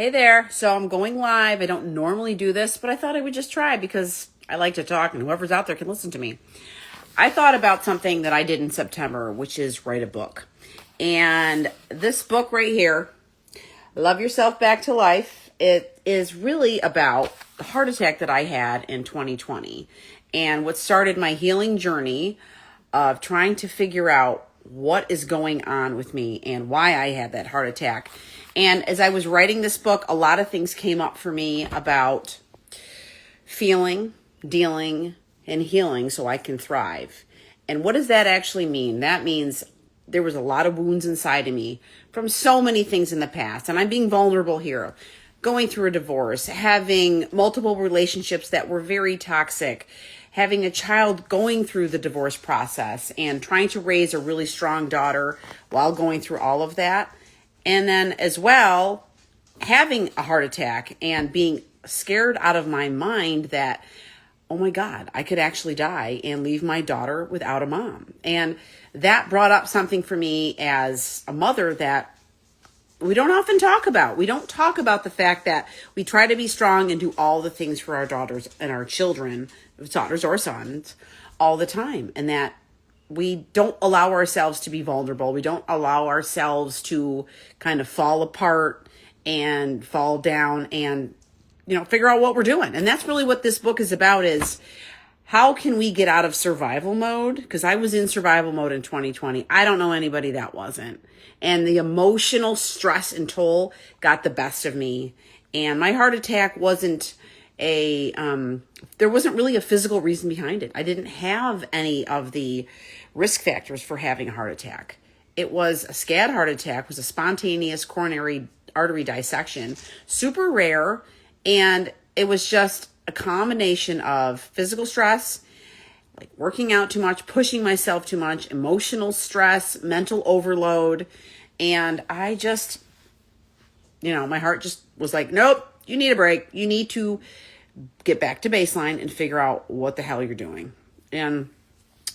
Hey there. So I'm going live. I don't normally do this, but I thought I would just try because I like to talk and whoever's out there can listen to me. I thought about something that I did in September, which is write a book. And this book right here, Love Yourself Back to Life, it is really about the heart attack that I had in 2020 and what started my healing journey of trying to figure out what is going on with me and why I had that heart attack. And as I was writing this book, a lot of things came up for me about feeling, dealing, and healing so I can thrive. And what does that actually mean? That means there was a lot of wounds inside of me from so many things in the past. And I'm being vulnerable here. Going through a divorce, having multiple relationships that were very toxic, having a child going through the divorce process and trying to raise a really strong daughter while going through all of that. And then as well, having a heart attack and being scared out of my mind that, oh my God, I could actually die and leave my daughter without a mom. And that brought up something for me as a mother that we don't often talk about. We don't talk about the fact that we try to be strong and do all the things for our daughters and our children, daughters or sons, all the time. And that we don't allow ourselves to be vulnerable. We don't allow ourselves to kind of fall apart and fall down and, figure out what we're doing. And that's really what this book is about, is how can we get out of survival mode? Because I was in survival mode in 2020. I don't know anybody that wasn't. And the emotional stress and toll got the best of me. And my heart attack wasn't there wasn't really a physical reason behind it. I didn't have any of the risk factors for having a heart attack. It was a SCAD heart attack, was a spontaneous coronary artery dissection, super rare. And it was just a combination of physical stress, like working out too much, pushing myself too much, emotional stress, mental overload. And I just, my heart just was like, nope, you need a break. You need to get back to baseline and figure out what the hell you're doing. And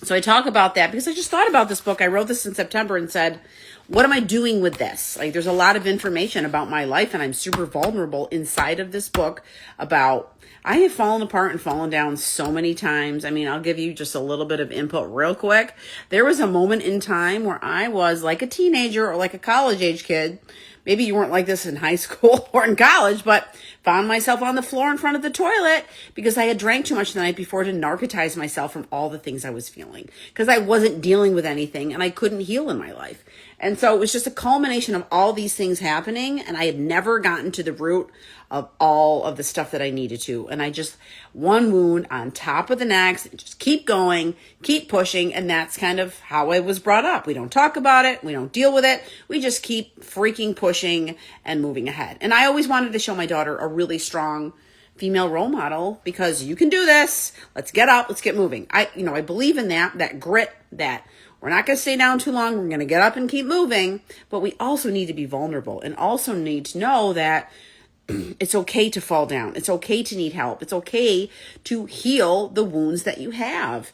so I talk about that because I just thought about this book. I wrote this in September and said, what am I doing with this? Like, there's a lot of information about my life and I'm super vulnerable inside of this book about, I have fallen apart and fallen down so many times. I mean, I'll give you just a little bit of input real quick. There was a moment in time where I was like a teenager or like a college age kid. Maybe you weren't like this in high school or in college, but found myself on the floor in front of the toilet because I had drank too much the night before to narcotize myself from all the things I was feeling because I wasn't dealing with anything and I couldn't heal in my life. And so it was just a culmination of all these things happening, and I had never gotten to the root of all of the stuff that I needed to. And I just, one wound on top of the next, just keep going, keep pushing. And that's kind of how I was brought up. We don't talk about it. We don't deal with it. We just keep freaking pushing and moving ahead. And I always wanted to show my daughter a really strong female role model because you can do this. Let's get up. Let's get moving. I believe in that grit, that we're not going to stay down too long. We're going to get up and keep moving. But we also need to be vulnerable and also need to know that it's okay to fall down. It's okay to need help. It's okay to heal the wounds that you have.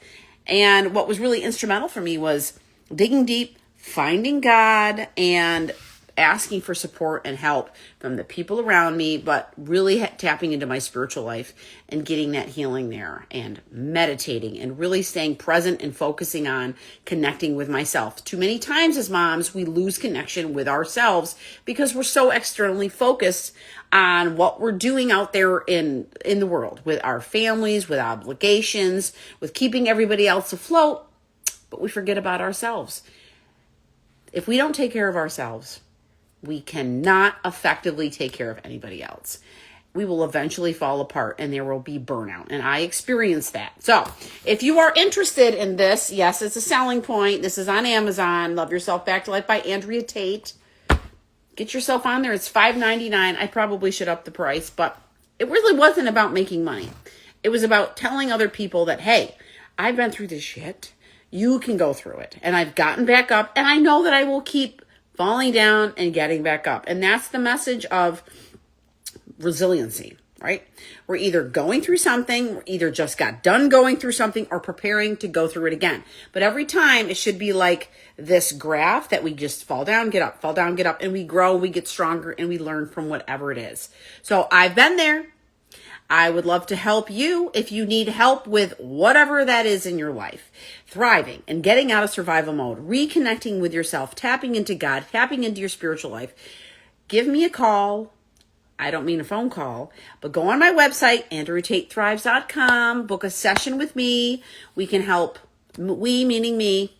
And what was really instrumental for me was digging deep, finding God, and asking for support and help from the people around me, but really tapping into my spiritual life and getting that healing there and meditating and really staying present and focusing on connecting with myself. Too many times as moms, we lose connection with ourselves because we're so externally focused on what we're doing out there in the world with our families, with obligations, with keeping everybody else afloat, but we forget about ourselves. If we don't take care of ourselves, we cannot effectively take care of anybody else. We will eventually fall apart and there will be burnout. And I experienced that. So if you are interested in this, yes, it's a selling point. This is on Amazon. Love Yourself Back to Life by Andrea Tate. Get yourself on there. It's $5.99. I probably should up the price, but it really wasn't about making money. It was about telling other people that, hey, I've been through this shit. You can go through it. And I've gotten back up, and I know that I will keep falling down and getting back up. And that's the message of resiliency. right? We're either going through something, we're either just got done going through something, or preparing to go through it again. But every time it should be like this graph that we just fall down, get up, fall down, get up, and we grow, we get stronger, and we learn from whatever it is. So I've been there. I would love to help you if you need help with whatever that is in your life. Thriving and getting out of survival mode, reconnecting with yourself, tapping into God, tapping into your spiritual life. Give me a call. I don't mean a phone call, but go on my website, AndreaTateThrives.com, book a session with me. We can help, we meaning me,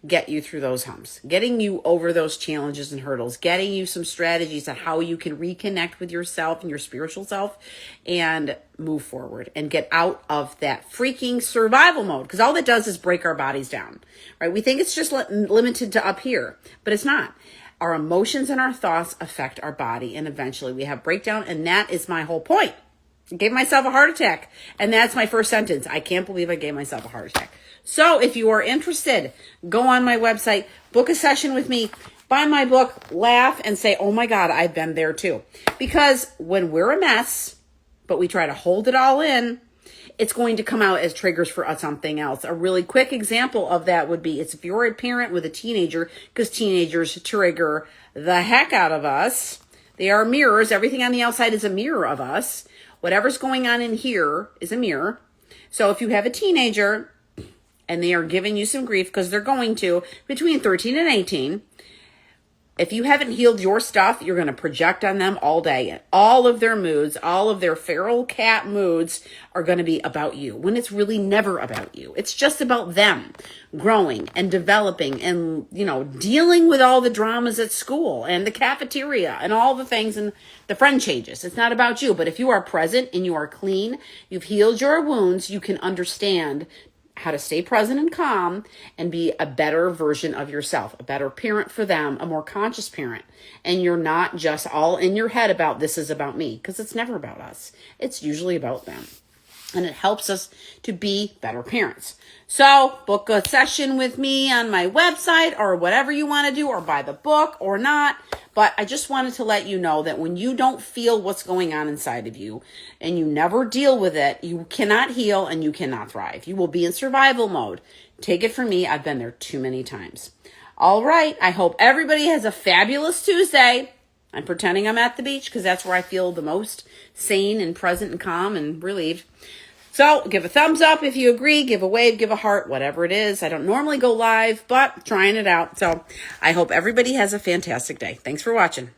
get you through those humps, getting you over those challenges and hurdles, getting you some strategies on how you can reconnect with yourself and your spiritual self and move forward and get out of that freaking survival mode. Because all that does is break our bodies down, right? We think it's just limited to up here, but it's not. Our emotions and our thoughts affect our body, and eventually we have breakdown, and that is my whole point. I gave myself a heart attack, and that's my first sentence. I can't believe I gave myself a heart attack. So if you are interested, go on my website, book a session with me, buy my book, laugh, and say, oh my God, I've been there too. Because when we're a mess, but we try to hold it all in, it's going to come out as triggers for something else. A really quick example of that would be, it's if you're a parent with a teenager, because teenagers trigger the heck out of us. They are mirrors. Everything on the outside is a mirror of us. Whatever's going on in here is a mirror. So if you have a teenager and they are giving you some grief, because they're going to, between 13 and 18, if you haven't healed your stuff, you're going to project on them all day. And all of their moods, all of their feral cat moods are going to be about you, when it's really never about you. It's just about them growing and developing and, dealing with all the dramas at school and the cafeteria and all the things and the friend changes. It's not about you. But if you are present and you are clean, you've healed your wounds, you can understand how to stay present and calm and be a better version of yourself, a better parent for them, a more conscious parent. And you're not just all in your head about this is about me, because it's never about us. It's usually about them. And it helps us to be better parents. So book a session with me on my website or whatever you want to do, or buy the book or not. But I just wanted to let you know that when you don't feel what's going on inside of you and you never deal with it, you cannot heal and you cannot thrive. You will be in survival mode. Take it from me. I've been there too many times. All right. I hope everybody has a fabulous Tuesday. I'm pretending I'm at the beach because that's where I feel the most sane and present and calm and relieved. So give a thumbs up if you agree, give a wave, give a heart, whatever it is. I don't normally go live, but trying it out. So I hope everybody has a fantastic day. Thanks for watching.